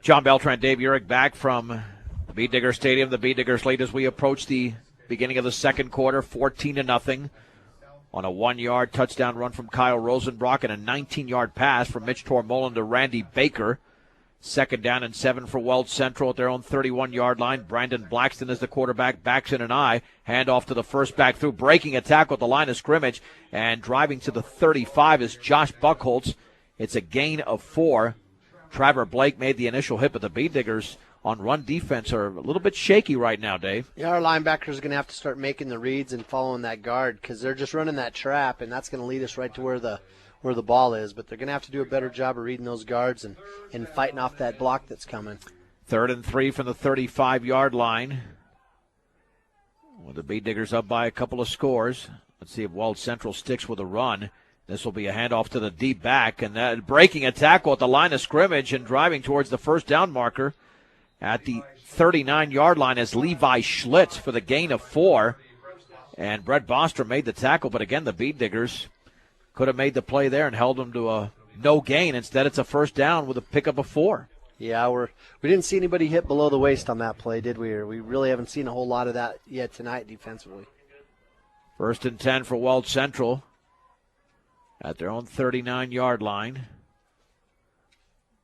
John Beltran, Dave Urick back from the Bead Digger Stadium. The Bead Diggers lead as we approach the beginning of the second quarter, 14-0. On a 1-yard touchdown run from Kyle Rosenbrock and a 19-yard pass from Mitch Tormolen to Randy Baker. Second down and 7 for Weld Central at their own 31-yard line. Brandon Blackston is the quarterback, backs in an eye. Hand off to the first back through, breaking a tackle at the line of scrimmage. And driving to the 35 is Josh Buckholz. It's a gain of 4. Trevor Blake made the initial hit, but the Bead Diggers on run defense are a little bit shaky right now, Dave. Yeah, our linebackers are going to have to start making the reads and following that guard because they're just running that trap, and that's going to lead us right to where the ball is. But they're going to have to do a better job of reading those guards and fighting off that block that's coming. 3rd and 3 from the 35-yard line. Well, the Bead Diggers up by a couple of scores. Let's see if Weld Central sticks with a run. This will be a handoff to the deep back, and that breaking a tackle at the line of scrimmage and driving towards the first down marker at the 39-yard line as Levi Schlitz for the gain of 4. And Brett Bostrom made the tackle, but again, the Bead Diggers could have made the play there and held them to a no gain. Instead, it's a first down with a pickup of 4. Yeah, we didn't see anybody hit below the waist on that play, did we? Or we really haven't seen a whole lot of that yet tonight defensively. 1st and 10 for Weld Central at their own 39-yard line.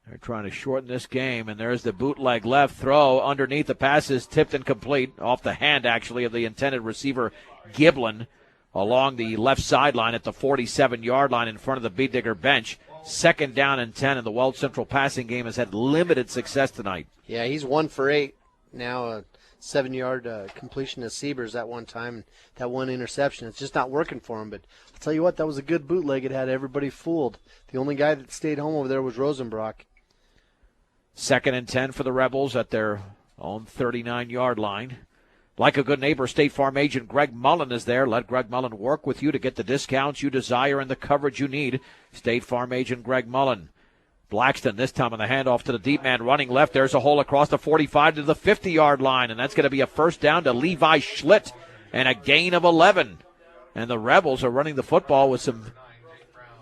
They're trying to shorten this game, and there's the bootleg left throw underneath. The pass is tipped and complete, off the hand, actually, of the intended receiver, Giblin, along the left sideline at the 47-yard line in front of the Bead Digger bench. 2nd down and 10, and the Weld Central passing game has had limited success tonight. Yeah, he's 1 for 8 now. A 7-yard completion to Siebers at one time, that one interception. It's just not working for him, but I'll tell you what, that was a good bootleg. It had everybody fooled. The only guy that stayed home over there was Rosenbrock. 2nd and 10 for the Rebels at their own 39-yard line. Like a good neighbor, State Farm agent Greg Mullen is there. Let Greg Mullen work with you to get the discounts you desire and the coverage you need. State Farm agent Greg Mullen. Blackston this time on the handoff to the deep man running left. There's a hole across the 45 to the 50-yard line, and that's going to be a first down to Levi Schlitt and a gain of 11. And the Rebels are running the football with some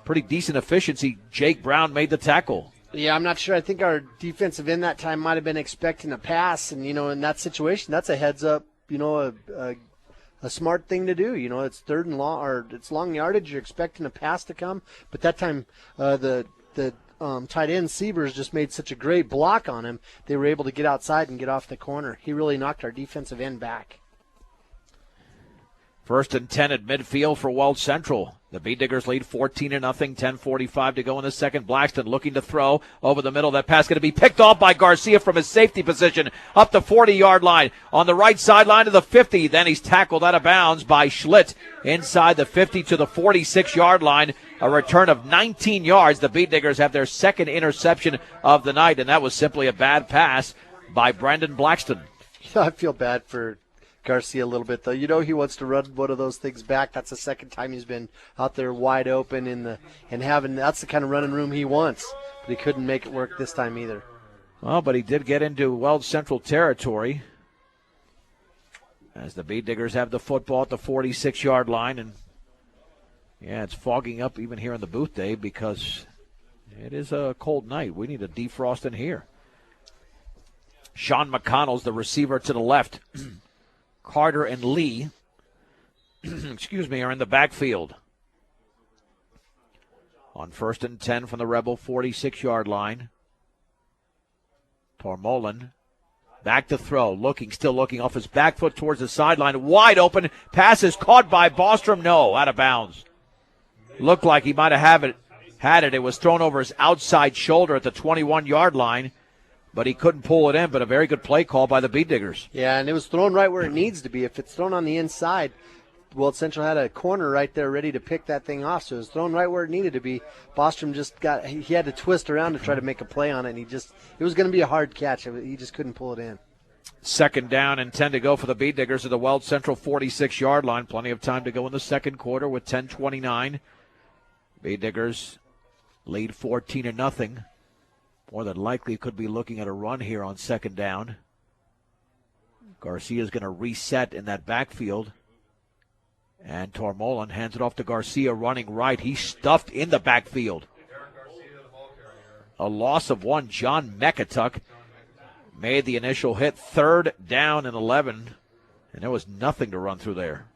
pretty decent efficiency. Jake Brown made the tackle. Yeah, I'm not sure. I think our defensive end that time might have been expecting a pass, and, in that situation, that's a heads-up, a smart thing to do. It's 3rd and long, or it's long yardage. You're expecting a pass to come, but that time the tight end Siebers just made such a great block on him. They were able to get outside and get off the corner. He really knocked our defensive end back. 1st and 10 at midfield for Weld Central. The Bead Diggers lead 14-0, 10:45 to go in the second. Blackston looking to throw over the middle. That pass going to be picked off by Garcia from his safety position up the 40-yard line. On the right sideline to the 50. Then he's tackled out of bounds by Schlitt inside the 50 to the 46-yard line. A return of 19 yards. The Bead Diggers have their second interception of the night, and that was simply a bad pass by Brandon Blackston. I feel bad for Garcia a little bit, though. He wants to run one of those things back. That's the second time he's been out there wide open that's the kind of running room he wants. But he couldn't make it work this time either. Well, but he did get into Weld Central territory as the Bead Diggers have the football at the 46-yard line. And, yeah, it's fogging up even here in the booth, Dave, because it is a cold night. We need a defrost in here. Sean McConnell's the receiver to the left. Carter and Lee, are in the backfield. On 1st and 10 from the Rebel 46-yard line. Tormolen back to throw, still looking off his back foot towards the sideline. Wide open, pass is caught by Bostrom. No, out of bounds. Looked like he might have had it. It was thrown over his outside shoulder at the 21-yard line. But he couldn't pull it in, but a very good play call by the Bead Diggers. Yeah, and it was thrown right where it needs to be. If it's thrown on the inside, Weld Central had a corner right there ready to pick that thing off, so it was thrown right where it needed to be. Bostrom he had to twist around to try to make a play on it, and it was going to be a hard catch. He just couldn't pull it in. 2nd down and 10 to go for the Bead Diggers at the Weld Central 46-yard line. Plenty of time to go in the second quarter with 10:29. Bead Diggers lead 14-0. More than likely could be looking at a run here on 2nd down. Garcia's going to reset in that backfield. And Tormolen hands it off to Garcia running right. He's stuffed in the backfield. A loss of 1, John Mekatuck. made the initial hit. 3rd down and 11, and there was nothing to run through there.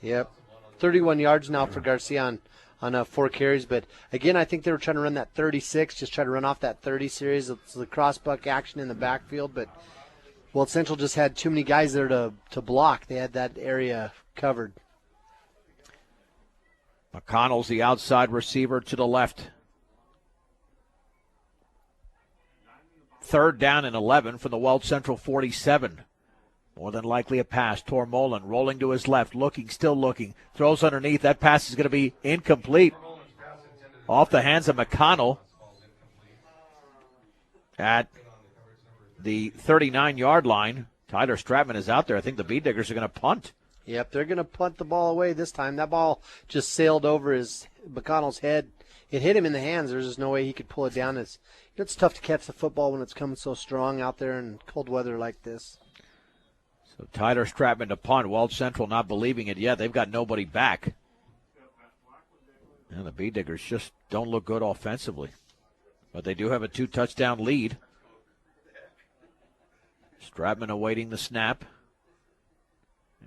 Yep. 31 yards now for Garcia on 4 carries. But, again, I think they were trying to run that 36, just try to run off that 30 series. It's the cross-buck action in the backfield. But, Weld Central just had too many guys there to block. They had that area covered. McConnell's the outside receiver to the left. 3rd down and 11 from the Weld Central 47. More than likely a pass. Tormolen rolling to his left, still looking. Throws underneath. That pass is going to be incomplete. Off the hands of McConnell at the 39-yard line. Tyler Stratman is out there. I think the Bee Diggers are going to punt. Yep, they're going to punt the ball away this time. That ball just sailed over McConnell's head. It hit him in the hands. There's just no way he could pull it down. It's tough to catch the football when it's coming so strong out there in cold weather like this. So Tyler Stratman to punt. Weld Central not believing it yet. They've got nobody back. And the Bee Diggers just don't look good offensively. But they do have a 2-touchdown lead. Stratman awaiting the snap.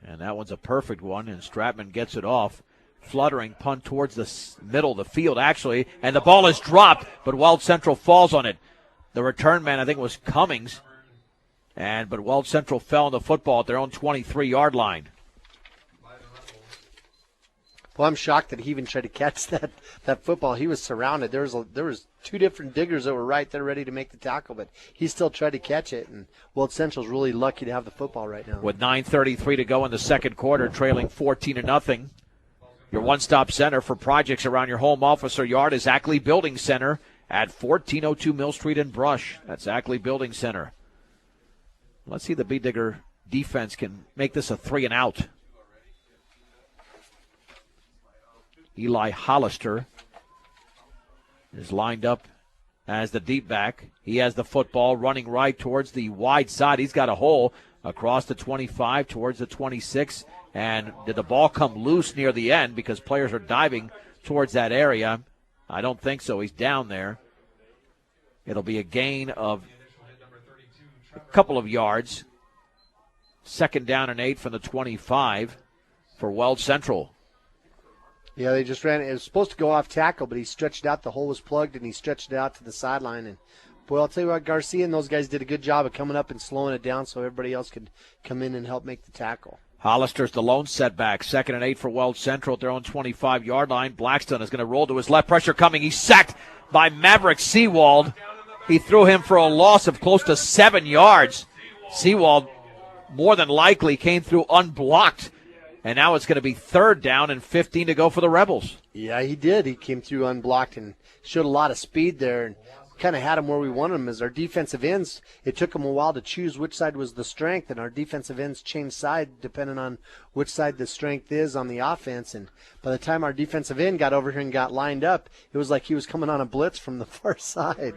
And that one's a perfect one, and Stratman gets it off. Fluttering punt towards the middle of the field, actually, and the ball is dropped, but Weld Central falls on it. The return man, I think, was Cummings. But Weld Central fell on the football at their own 23-yard line. Well, I'm shocked that he even tried to catch that football. He was surrounded. There was 2 different diggers that were right there ready to make the tackle, but he still tried to catch it. And Weld Central's really lucky to have the football right now. With 9:33 to go in the second quarter, trailing 14-0. Your one-stop center for projects around your home, office, or yard is Ackley Building Center at 1402 Mill Street in Brush. That's Ackley Building Center. Let's see if the Bee Digger defense can make this a 3-and-out. Eli Hollister is lined up as the deep back. He has the football running right towards the wide side. He's got a hole across the 25 towards the 26. And did the ball come loose near the end because players are diving towards that area? I don't think so. He's down there. It'll be a gain of a couple of yards. 2nd down and 8 from the 25 for Weld Central. Yeah, they just ran. It was supposed to go off tackle, but he stretched it out. The hole was plugged, and he stretched it out to the sideline. And, boy, I'll tell you what, Garcia and those guys did a good job of coming up and slowing it down so everybody else could come in and help make the tackle. Hollister's the lone setback. 2nd and 8 for Weld Central at their own 25-yard line. Blackstone is going to roll to his left. Pressure coming. He's sacked by Maverick Seawald. He threw him for a loss of close to 7 yards. Seawald more than likely came through unblocked. And now it's going to be 3rd down and 15 to go for the Rebels. Yeah, he did. He came through unblocked and showed a lot of speed there. And kind of had him where we wanted him as our defensive ends. It took them a while to choose which side was the strength, and our defensive ends changed side depending on which side the strength is on the offense. And by the time our defensive end got over here and got lined up, it was like he was coming on a blitz from the far side.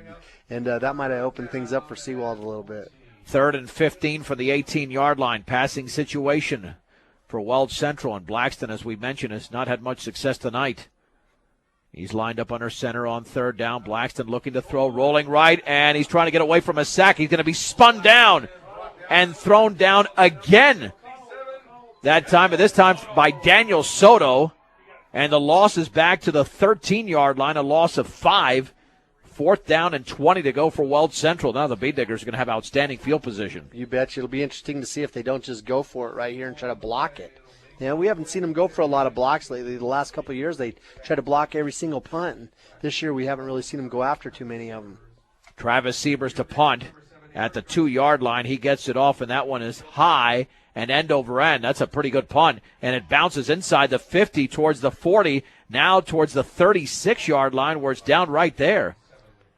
And that might have opened things up for Seawald a little bit. 3rd and 15 from the 18-yard line. Passing situation for Weld Central. And Blackston, as we mentioned, has not had much success tonight. He's lined up under center on 3rd down. Blackston looking to throw, rolling right, and he's trying to get away from a sack. He's going to be spun down and thrown down again. This time by Daniel Soto. And the loss is back to the 13-yard line, a loss of 5. 4th down and 20 to go for Weld Central. Now the Bee Diggers are going to have outstanding field position. You bet. It'll be interesting to see if they don't just go for it right here and try to block it. Yeah, we haven't seen them go for a lot of blocks lately. The last couple of years, they try to block every single punt. And this year, we haven't really seen them go after too many of them. Travis Siebers to punt at the 2-yard line. He gets it off, and that one is high and end over end. That's a pretty good punt. And it bounces inside the 50 towards the 40, now towards the 36-yard line where it's down right there.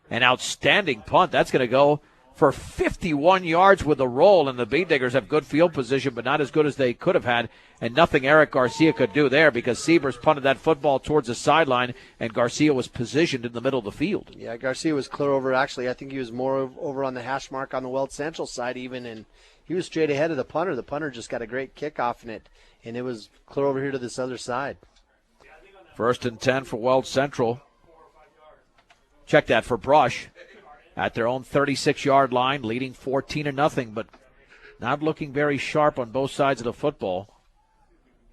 An outstanding punt. That's going to go for 51 yards with a roll, and the Bee Diggers have good field position, but not as good as they could have had, and nothing Eric Garcia could do there because Siebers punted that football towards the sideline, and Garcia was positioned in the middle of the field. Yeah, Garcia was clear over, actually. I think he was more over on the hash mark on the Weld Central side even, and he was straight ahead of the punter. The punter just got a great kickoff in it, and it was clear over here to this other side. 1st and 10 for Weld Central. Check that for Brush. at their own 36-yard line, leading 14-0, but not looking very sharp on both sides of the football.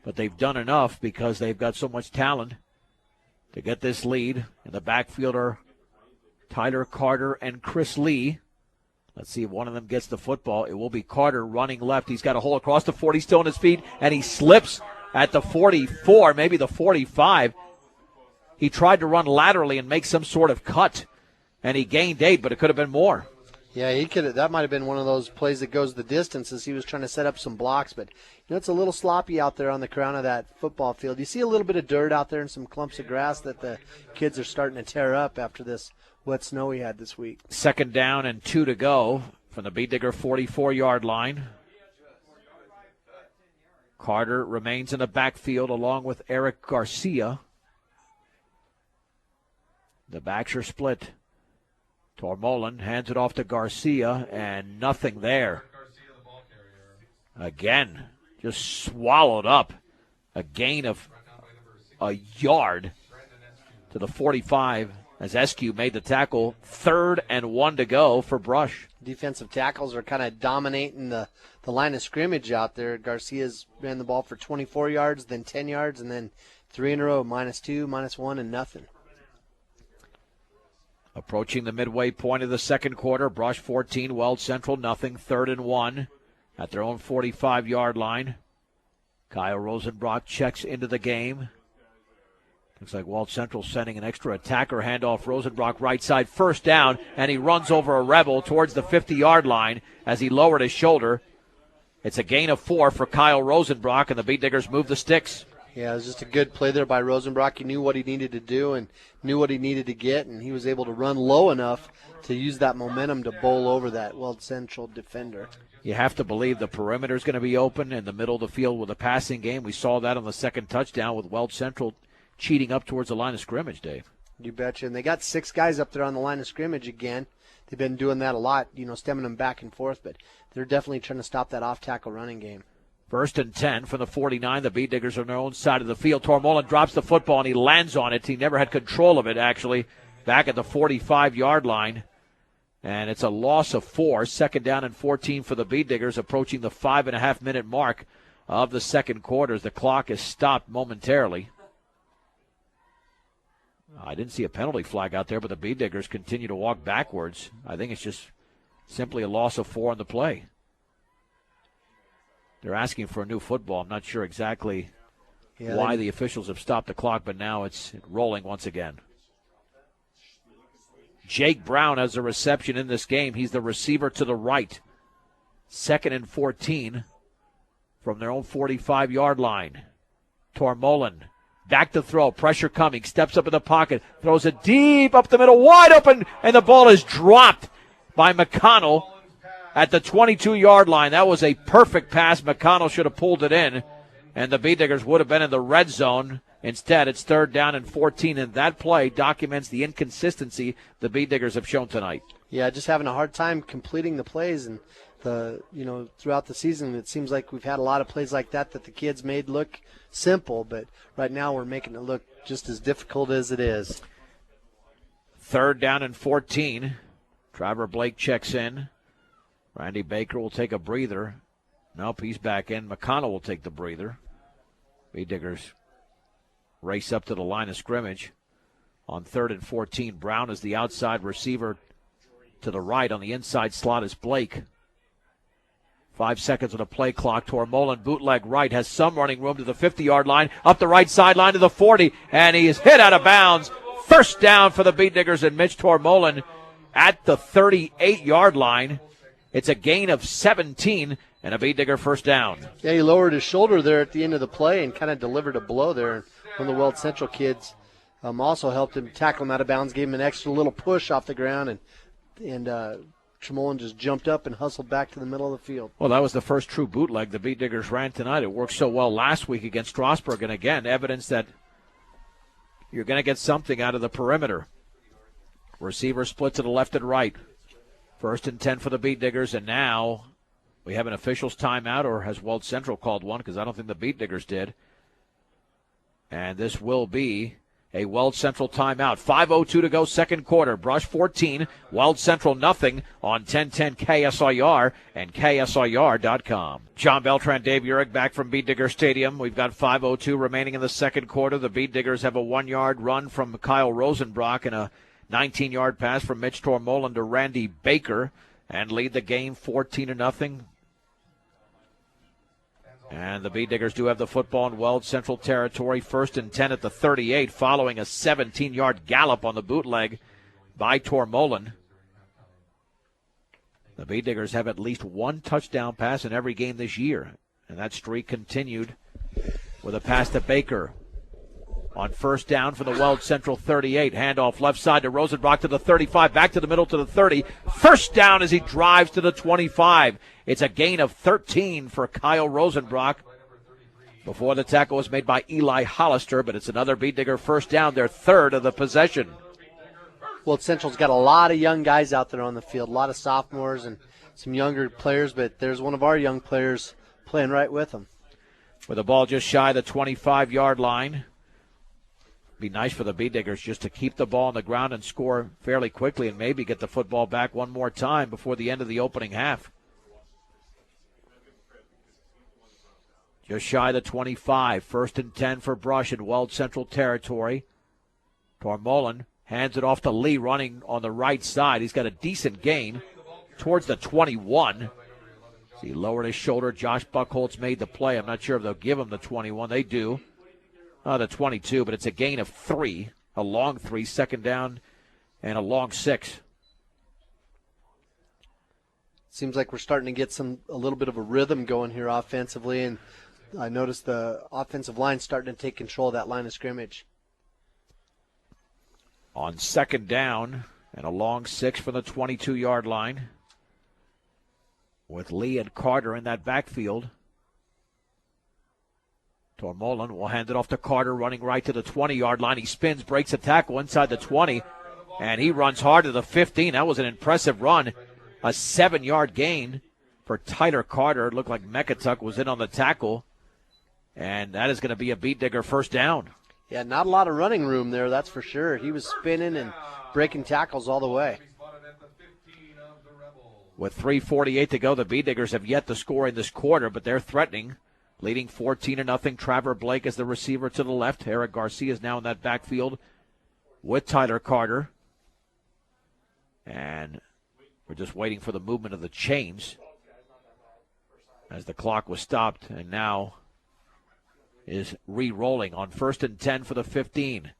But they've done enough because they've got so much talent to get this lead. And the backfield are Tyler Carter and Chris Lee. Let's see if one of them gets the football. It will be Carter running left. He's got a hole across the 40, still on his feet, and he slips at the 44, maybe the 45. He tried to run laterally and make some sort of cut, and he gained 8, but it could have been more. Yeah, he could. That might have been one of those plays that goes the distance as he was trying to set up some blocks. But, it's a little sloppy out there on the crown of that football field. You see a little bit of dirt out there and some clumps of grass that the kids are starting to tear up after this wet snow we had this week. 2nd down and 2 to go from the Beet Digger 44-yard line. Carter remains in the backfield along with Eric Garcia. The backs are split. Tormolen hands it off to Garcia, and nothing there. Again, just swallowed up. A gain of a yard to the 45 as Eskew made the tackle. 3rd and 1 to go for Brush. Defensive tackles are kind of dominating the line of scrimmage out there. Garcia's ran the ball for 24 yards, then 10 yards, and then 3 in a row, -2, -1, and nothing. Approaching the midway point of the second quarter, Brush 14, Weld Central nothing, 3rd and 1 at their own 45-yard line. Kyle Rosenbrock checks into the game. Looks like Weld Central sending an extra attacker, handoff Rosenbrock right side, 1st down, and he runs over a Rebel towards the 50-yard line as he lowered his shoulder. It's a gain of 4 for Kyle Rosenbrock, and the Beet Diggers move the sticks. Yeah, it was just a good play there by Rosenbrock. He knew what he needed to do and knew what he needed to get, and he was able to run low enough to use that momentum to bowl over that Weld Central defender. You have to believe the perimeter is going to be open in the middle of the field with a passing game. We saw that on the second touchdown with Weld Central cheating up towards the line of scrimmage, Dave. You betcha. And they got 6 guys up there on the line of scrimmage again. They've been doing that a lot, stemming them back and forth, but they're definitely trying to stop that off-tackle running game. 1st and 10 from the 49. The Beet Diggers are on their own side of the field. Tormolen drops the football, and he lands on it. He never had control of it, actually, back at the 45-yard line. And it's a loss of 4. 2nd down and 14 for the Beet Diggers, approaching the 5.5-minute mark of the second quarter as the clock is stopped momentarily. I didn't see a penalty flag out there, but the Beet Diggers continue to walk backwards. I think it's just simply a loss of 4 on the play. They're asking for a new football. I'm not sure exactly why the officials have stopped the clock, but now it's rolling once again. Jake Brown has a reception in this game. He's the receiver to the right. 2nd and 14 from their own 45-yard line. Tormolen back to throw. Pressure coming. Steps up in the pocket. Throws it deep up the middle. Wide open. And the ball is dropped by McConnell at the 22-yard line. That was a perfect pass. McConnell should have pulled it in, and the Beet Diggers would have been in the red zone. Instead, it's 3rd down and 14, and that play documents the inconsistency the Beet Diggers have shown tonight. Yeah, just having a hard time completing the plays, and throughout the season, it seems like we've had a lot of plays like that the kids made look simple, but right now we're making it look just as difficult as it is. 3rd down and 14. Trevor Blake checks in. Randy Baker will take a breather. Nope, he's back in. McConnell will take the breather. Beet Diggers race up to the line of scrimmage on 3rd and 14. Brown is the outside receiver to the right. On the inside slot is Blake. 5 seconds on the play clock. Tormolen bootleg right, has some running room to the 50-yard line, up the right sideline to the 40, and he is hit out of bounds. 1st down for the Beet Diggers and Mitch Tormolen at the 38-yard line. It's a gain of 17 and a Beet Digger 1st down. Yeah, he lowered his shoulder there at the end of the play and kind of delivered a blow there. One of the Weld Central kids also helped him tackle him out of bounds, gave him an extra little push off the ground, and Tormolen just jumped up and hustled back to the middle of the field. Well, that was the first true bootleg the Beet Diggers ran tonight. It worked so well last week against Strasburg, and again, evidence that you're going to get something out of the perimeter. Receiver split to the left and right. 1st and 10 for the Beet Diggers, and now we have an official's timeout, or has Weld Central called one, because I don't think the Beet Diggers did. And this will be a Weld Central timeout. 5:02 to go, second quarter. Brush 14, Weld Central nothing on 1010 KSIR and KSIR.com. John Beltran, Dave Urich back from Beat Digger Stadium. We've got 5:02 remaining in the second quarter. The Beat Diggers have a 1-yard run from Kyle Rosenbrock and a 19-yard pass from Mitch Tormolen to Randy Baker and lead the game 14-0. And the Beat Diggers do have the football in Weld Central territory. 1st and 10 at the 38 following a 17-yard gallop on the bootleg by Tormolen. The Beat Diggers have at least one touchdown pass in every game this year. And that streak continued with a pass to Baker. On 1st down for the Weld Central 38. Handoff left side to Rosenbrock to the 35. Back to the middle to the 30. 1st down as he drives to the 25. It's a gain of 13 for Kyle Rosenbrock. Before the tackle was made by Eli Hollister, but it's another Beat Digger 1st down, their 3rd of the possession. Weld Central's got a lot of young guys out there on the field, a lot of sophomores and some younger players, but there's one of our young players playing right with them. With the ball just shy of the 25-yard line. Be nice for the Beat Diggers just to keep the ball on the ground and score fairly quickly and maybe get the football back one more time before the end of the opening half. Just shy of the 25. 1st and 10 for Brush in Weld Central territory. Tormolen hands it off to Lee running on the right side. He's got a decent gain towards the 21. He lowered his shoulder. Josh Buckholz made the play. I'm not sure if they'll give him the 21. They do. The 22, but it's a gain of 3, a long 3, 2nd down, and a long 6. Seems like we're starting to get a little bit of a rhythm going here offensively, and I noticed the offensive line starting to take control of that line of scrimmage. On 2nd down, and a long 6 from the 22-yard line, with Lee and Carter in that backfield. Tormolen will hand it off to Carter, running right to the 20-yard line. He spins, breaks a tackle inside the 20, and he runs hard to the 15. That was an impressive run. A 7-yard gain for Tyler Carter. It looked like Mekatuck was in on the tackle, and that is going to be a Beat Digger 1st down. Yeah, not a lot of running room there, that's for sure. He was spinning and breaking tackles all the way. With 3:48 to go, the Beat Diggers have yet to score in this quarter, but they're threatening. Leading 14-0. Trevor Blake is the receiver to the left. Eric Garcia is now in that backfield with Tyler Carter. And we're just waiting for the movement of the chains as the clock was stopped and now is re-rolling on 1st and 10 for the 15.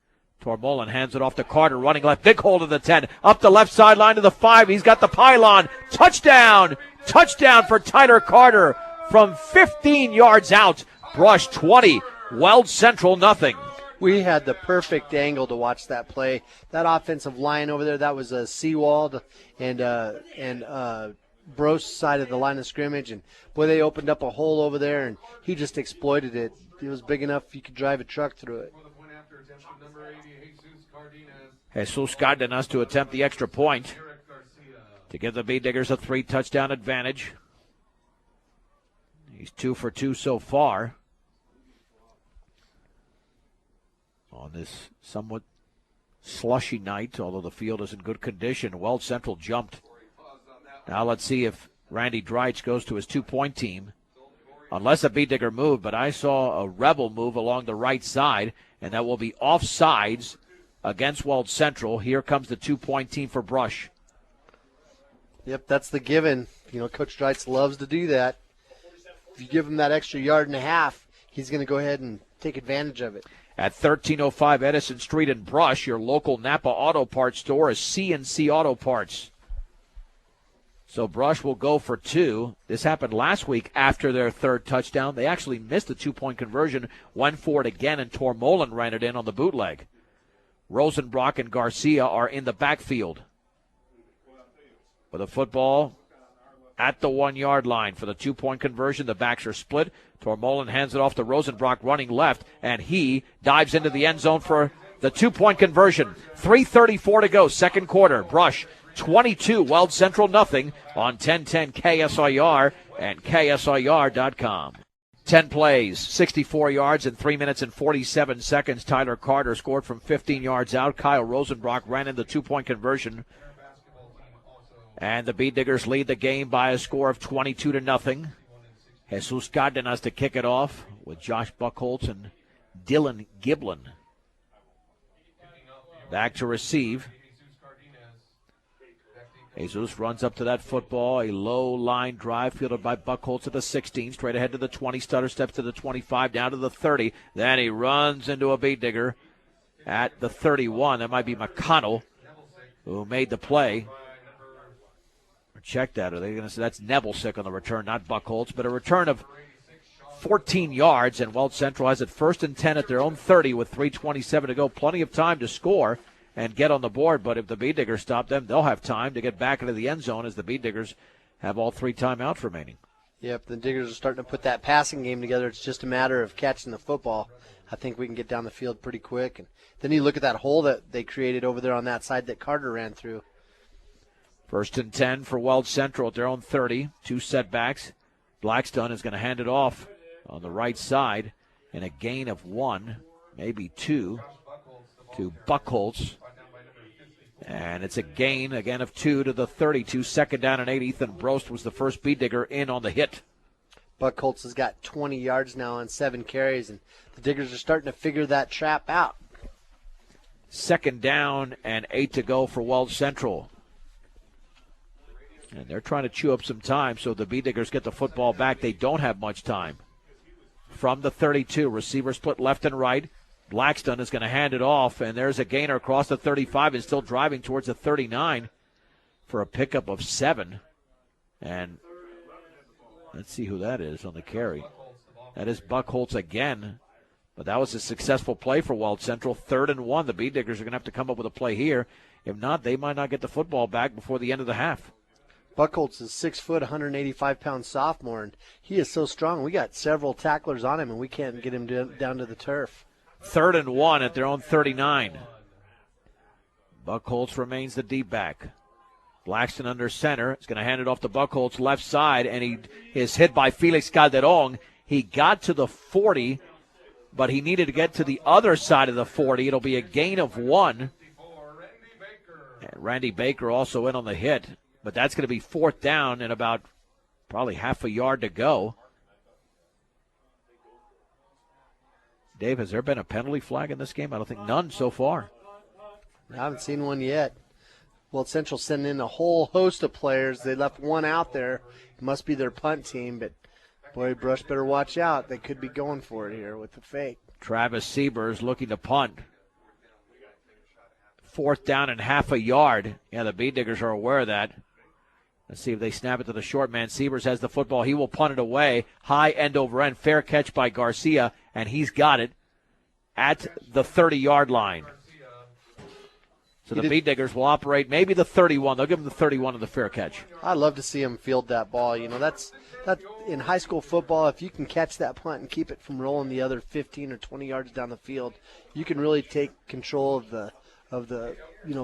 Tormolen hands it off to Carter, running left, big hold of the 10, up the left sideline to the 5. He's got the pylon. Touchdown! Touchdown for Tyler Carter. From 15 yards out, Brush 20, Weld Central nothing. We had the perfect angle to watch that play. That offensive line over there, that was a Seawald and Brose side of the line of scrimmage. And, boy, they opened up a hole over there, and he just exploited it. It was big enough you could drive a truck through it. Jesus Cardenas to attempt the extra point to give the Beat Diggers a 3-touchdown advantage. He's 2 for 2 so far on this somewhat slushy night, although the field is in good condition. Weld Central jumped. Now let's see if Randy Dreitz goes to his 2-point team. Unless a Beat Digger moved, but I saw a Rebel move along the right side, and that will be offsides against Weld Central. Here comes the 2-point team for Brush. Yep, that's the given. You know, Coach Dreitz loves to do that. If you give him that extra 1.5 yards, he's going to go ahead and take advantage of it. At 1305 Edison Street in Brush, your local Napa Auto Parts store is C&C Auto Parts. So Brush will go for 2. This happened last week after their 3rd touchdown. They actually missed the 2-point conversion, went for it again, and Tormolen ran it in on the bootleg. Rosenbrock and Garcia are in the backfield. With a football at the 1-yard line for the 2-point conversion. The backs are split. Tormolen hands it off to Rosenbrock running left, and he dives into the end zone for the 2-point conversion. 3:34 to go, second quarter. Brush 22, Weld Central nothing on 1010 KSIR and KSIR.com. 10 plays, 64 yards in 3 minutes and 47 seconds. Tyler Carter scored from 15 yards out. Kyle Rosenbrock ran in the two-point conversion. And the Bee Diggers lead the game by a score of 22-0. Jesus Cardenas to kick it off with Josh Buckholtz and Dylan Giblin back to receive. Jesus runs up to that football, a low line drive fielded by Buckholtz at the 16, straight ahead to the 20, stutter steps to the 25, down to the 30. Then he runs into a Bee Digger at the 31. That might be McConnell who made the play. Check that. Are they going to say that's Nebelsick on the return, not Buckholtz, but a return of 14 yards, and Weld Central has it 1st and 10 at their own 30 with 3:27 to go. Plenty of time to score and get on the board, but if the Bee Diggers stop them, they'll have time to get back into the end zone as the Bee Diggers have all 3 timeouts remaining. Yep, the Diggers are starting to put that passing game together. It's just a matter of catching the football. I think we can get down the field pretty quick. And then you look at that hole that they created over there on that side that Carter ran through. 1st and 10 for Weld Central at their own 30. 2 setbacks. Blackstone is going to hand it off on the right side in a gain of 1, maybe 2, to Buckholtz. And it's a gain, again, of 2 to the 32. 2nd down and 8. Ethan Brost was the first Bee Digger in on the hit. Buckholtz has got 20 yards now on 7 carries, and the Diggers are starting to figure that trap out. 2nd down and 8 to go for Weld Central. And they're trying to chew up some time, so the Bee Diggers get the football back. They don't have much time. From the 32, receiver split left and right. Blackstone is going to hand it off, and there's a gainer across the 35 and still driving towards the 39 for a pickup of 7. And let's see who that is on the carry. That is Buckholtz again. But that was a successful play for Weld Central. 3rd and 1. The Bee Diggers are going to have to come up with a play here. If not, they might not get the football back before the end of the half. Buckholtz is 6 foot, 185-pound sophomore, and he is so strong. We got several tacklers on him, and we can't get him down to the turf. 3rd and 1 at their own 39. Buckholtz remains the deep back. Blackstone under center. He's going to hand it off to Buckholtz left side, and he is hit by Felix Calderon. He got to the 40, but he needed to get to the other side of the 40. It'll be a gain of 1. And Randy Baker also in on the hit. But that's going to be 4th down and about probably half a yard to go. Dave, has there been a penalty flag in this game? I don't think none so far. I haven't seen one yet. Well, Central sent in a whole host of players. They left one out there. It must be their punt team, but boy, Brush better watch out. They could be going for it here with the fake. Travis Siebers looking to punt. 4th down and half a yard. Yeah, the Bee Diggers are aware of that. Let's see if they snap it to the short man. Siebers has the football. He will punt it away. High end over end. Fair catch by Garcia, and he's got it at the 30-yard line. So the Bee Diggers will operate maybe the 31. They'll give him the 31 of the fair catch. I'd love to see him field that ball. You know, that's in high school football, if you can catch that punt and keep it from rolling the other 15 or 20 yards down the field, you can really take control of the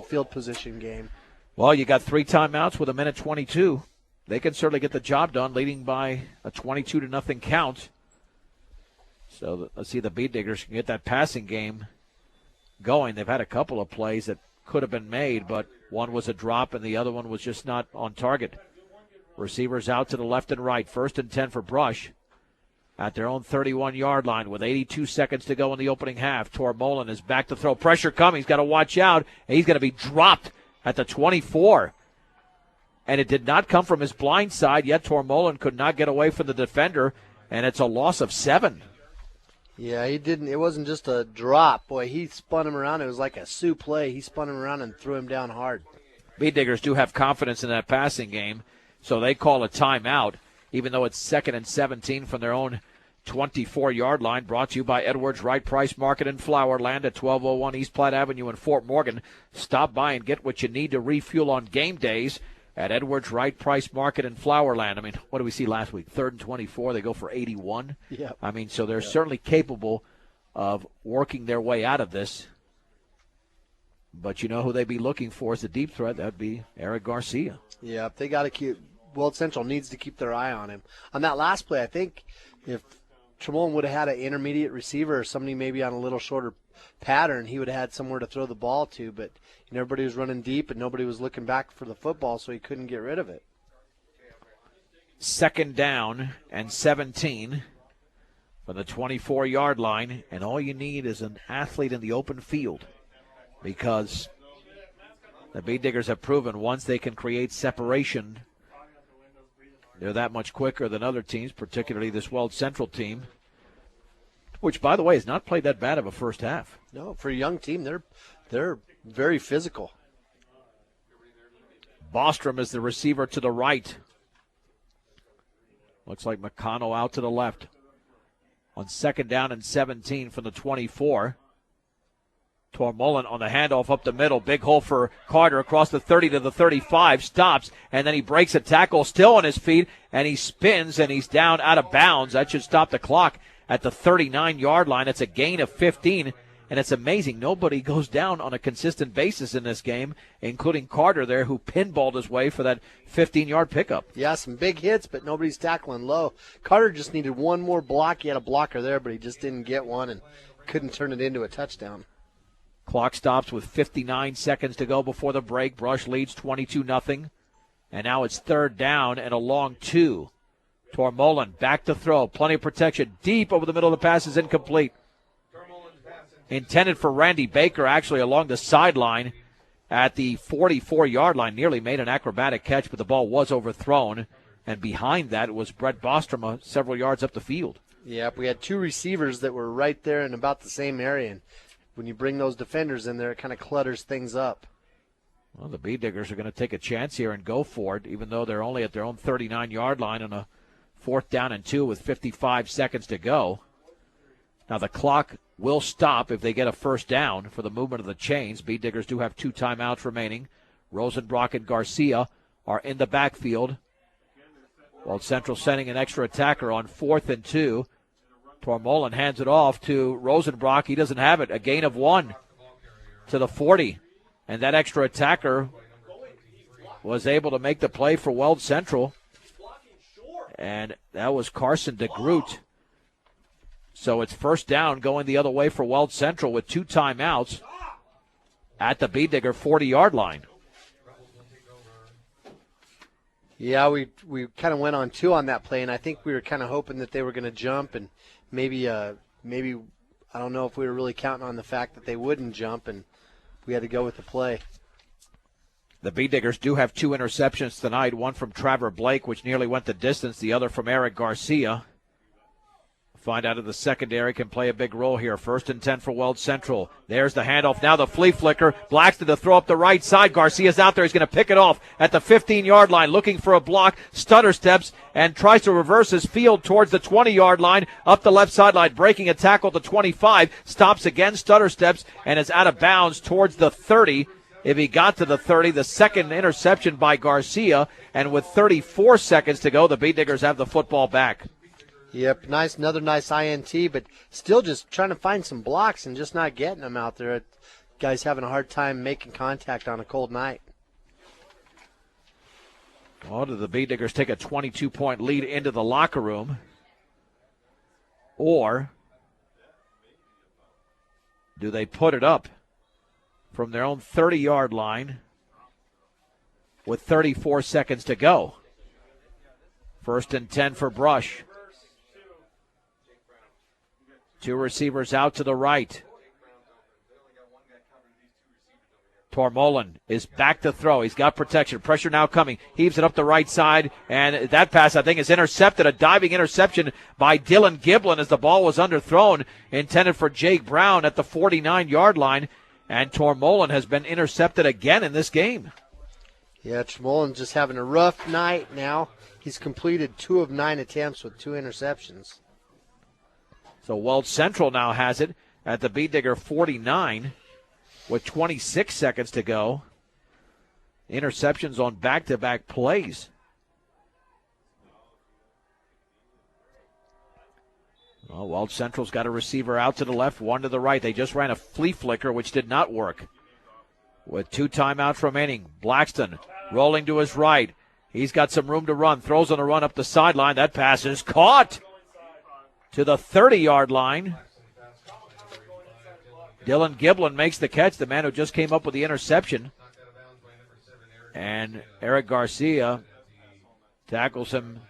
field position game. Well, you got 3 timeouts with 1:22. They can certainly get the job done, leading by a 22-0 count. So let's see if the Bee Diggers can get that passing game going. They've had a couple of plays that could have been made, but one was a drop and the other one was just not on target. Receivers out to the left and right. 1st and 10 for Brush at their own 31-yard line with 82 seconds to go in the opening half. Tormolin is back to throw. Pressure coming. He's got to watch out. And he's going to be dropped at the 24. And it did not come from his blind side, yet Tormolin could not get away from the defender, and it's a loss of 7. Yeah, he didn't. It wasn't just a drop. Boy, he spun him around. It was like a suplex. He spun him around and threw him down hard. Bee Diggers do have confidence in that passing game, so they call a timeout, even though it's 2nd and 17 from their own 24-yard line. Brought to you by Edwards Wright Price Market in Flowerland at 1201 East Platte Avenue in Fort Morgan. Stop by and get what you need to refuel on game days at Edwards Wright Price Market in Flowerland. I mean, what did we see last week? 3rd and 24, they go for 81. Yeah. I mean, so they're certainly capable of working their way out of this. But you know who they'd be looking for as a deep threat? That'd be Eric Garcia. Yeah, they got to keep – Weld Central needs to keep their eye on him. On that last play, I think if Tremolin would have had an intermediate receiver or somebody maybe on a little shorter pattern, he would have had somewhere to throw the ball to, but everybody was running deep and nobody was looking back for the football, so he couldn't get rid of it. 2nd down and 17 from the 24-yard line, and all you need is an athlete in the open field, because the Bee Diggers have proven once they can create separation, they're that much quicker than other teams, particularly this Weld Central team, which, by the way, has not played that bad of a first half. No, for a young team, they're very physical. Bostrom is the receiver to the right. Looks like McConnell out to the left. On 2nd down and 17 from the 24. Tormolin on the handoff up the middle. Big hole for Carter across the 30 to the 35. Stops, and then he breaks a tackle, still on his feet, and he spins, and he's down out of bounds. That should stop the clock at the 39-yard line. It's a gain of 15, and it's amazing. Nobody goes down on a consistent basis in this game, including Carter there, who pinballed his way for that 15-yard pickup. Yeah, some big hits, but nobody's tackling low. Carter just needed one more block. He had a blocker there, but he just didn't get one and couldn't turn it into a touchdown. Clock stops with 59 seconds to go before the break. Brush leads 22-0. And now it's 3rd down and a long 2. Tormolin back to throw. Plenty of protection. Deep over the middle of the pass is incomplete. Intended for Randy Baker, actually along the sideline at the 44-yard line. Nearly made an acrobatic catch, but the ball was overthrown. And behind that was Brett Bostrom several yards up the field. Yep, we had 2 receivers that were right there in about the same area. And when you bring those defenders in there, it kind of clutters things up. Well, the Bee Diggers are going to take a chance here and go for it, even though they're only at their own 39-yard line on a 4th down and 2 with 55 seconds to go. Now the clock will stop if they get a first down for the movement of the chains. Bee Diggers do have 2 timeouts remaining. Rosenbrock and Garcia are in the backfield. Weld Central sending an extra attacker on 4th and 2. Tormolin hands it off to Rosenbrock. He doesn't have it. A gain of 1 to the 40. And that extra attacker was able to make the play for Weld Central. And that was Carson DeGroot. So it's first down going the other way for Weld Central with 2 timeouts at the Bee Digger 40-yard line. Yeah, we kind of went on 2 on that play, and I think we were kind of hoping that they were going to jump, and maybe I don't know if we were really counting on the fact that they wouldn't jump, and we had to go with the play. The Bee Diggers do have 2 interceptions tonight, one from Trevor Blake, which nearly went the distance, the other from Eric Garcia. Find out if the secondary can play a big role here. 1st and 10 for Weld Central. There's the handoff. Now the flea flicker. Blackston to throw up the right side. Garcia's out there. He's going to pick it off at the 15-yard line, looking for a block. Stutter steps and tries to reverse his field towards the 20-yard line. Up the left sideline, breaking a tackle to 25. Stops again, stutter steps, and is out of bounds towards the 30. If he got to the 30, the second interception by Garcia. And with 34 seconds to go, the Bee Diggers have the football back. Yep, another nice INT, but still just trying to find some blocks and just not getting them out there. Guys having a hard time making contact on a cold night. Oh, do the Bee Diggers take a 22-point lead into the locker room? Or do they put it up from their own 30-yard line with 34 seconds to go? 1st and 10 for Brush. 2 receivers out to the right. Tormolin is back to throw. He's got protection. Pressure now coming. Heaves it up the right side, and that pass, I think, is intercepted. A diving interception by Dylan Giblin as the ball was underthrown, intended for Jake Brown at the 49-yard line, and Tormolin has been intercepted again in this game. Yeah, Tormolin's just having a rough night now. He's completed 2 of 9 attempts with 2 interceptions. So Weld Central now has it at the Bee Digger 49 with 26 seconds to go. Interceptions on back-to-back plays. Well, Weld Central's got a receiver out to the left, 1 to the right. They just ran a flea flicker, which did not work. With 2 timeouts remaining, Blackston rolling to his right. He's got some room to run. Throws on the run up the sideline. That pass is caught. to the 30-yard line. Dylan Giblin makes the catch, the man who just came up with the interception. And Eric Garcia tackles him.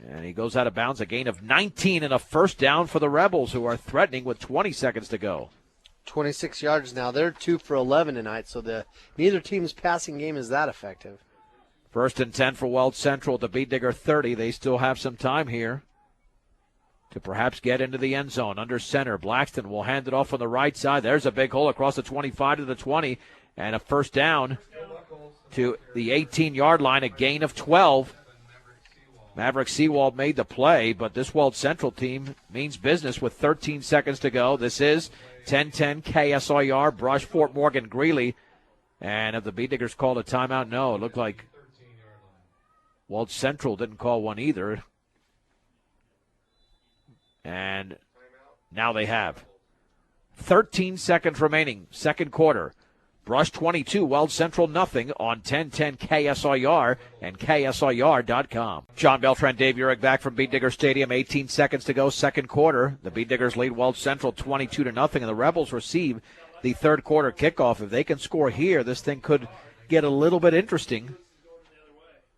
And he goes out of bounds, a gain of 19 and a first down for the Rebels, who are threatening with 20 seconds to go. 26 yards now. They're 2 for 11 tonight, so neither team's passing game is that effective. 1st and 10 for Weld Central at the Beat Digger 30. They still have some time here to perhaps get into the end zone. Under center, Blackston will hand it off on the right side. There's a big hole across the 25 to the 20, and a first down to the 18-yard line, a gain of 12. Maverick Seawald made the play, but this Weld Central team means business with 13 seconds to go. This is 10-10 KSIR, Brush, Fort Morgan, Greeley. And if the Beat Diggers called a timeout, no. It looked like Weld Central didn't call one either. And now they have 13 seconds remaining, second quarter. Brush 22, Weld Central nothing on 10-10 KSIR and KSIR.com. John Beltran, Dave Urich back from Beat Digger Stadium. 18 seconds to go, second quarter. The Beat Diggers lead Weld Central 22-0, and the Rebels receive the third quarter kickoff. If they can score here, this thing could get a little bit interesting.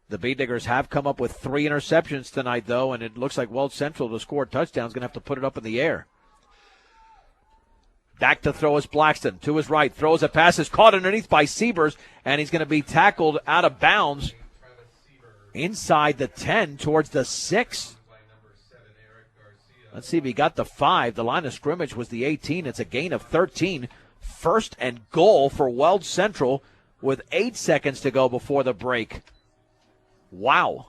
The Beat Diggers have come up with 3 interceptions tonight, though, and it looks like Weld Central to score a touchdown is going to have to put it up in the air. Back to throw is Blackston. To his right. Throws a pass. Is caught underneath by Siebers. And he's going to be tackled out of bounds inside the 10 towards the 6. Let's see if he got the 5. The line of scrimmage was the 18. It's a gain of 13. First and goal for Weld Central with 8 seconds to go before the break. Wow.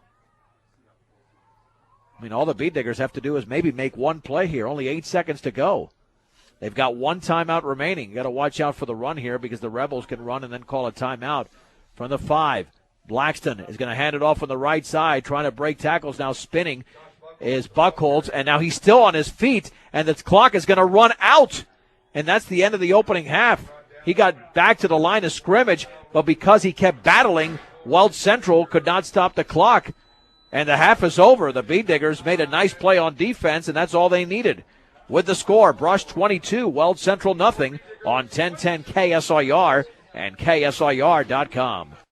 I mean, all the Beat Diggers have to do is maybe make one play here. Only 8 seconds to go. They've got one timeout remaining. You got to watch out for the run here because the Rebels can run and then call a timeout from the 5. Blackston is going to hand it off on the right side, trying to break tackles. Now spinning is Buchholz, and now he's still on his feet, and the clock is going to run out. And that's the end of the opening half. He got back to the line of scrimmage, but because he kept battling, Weld Central could not stop the clock. And the half is over. The Beat Diggers made a nice play on defense, and that's all they needed. With the score, Brush 22, Weld Central nothing on 10-10 KSIR and KSIR.com.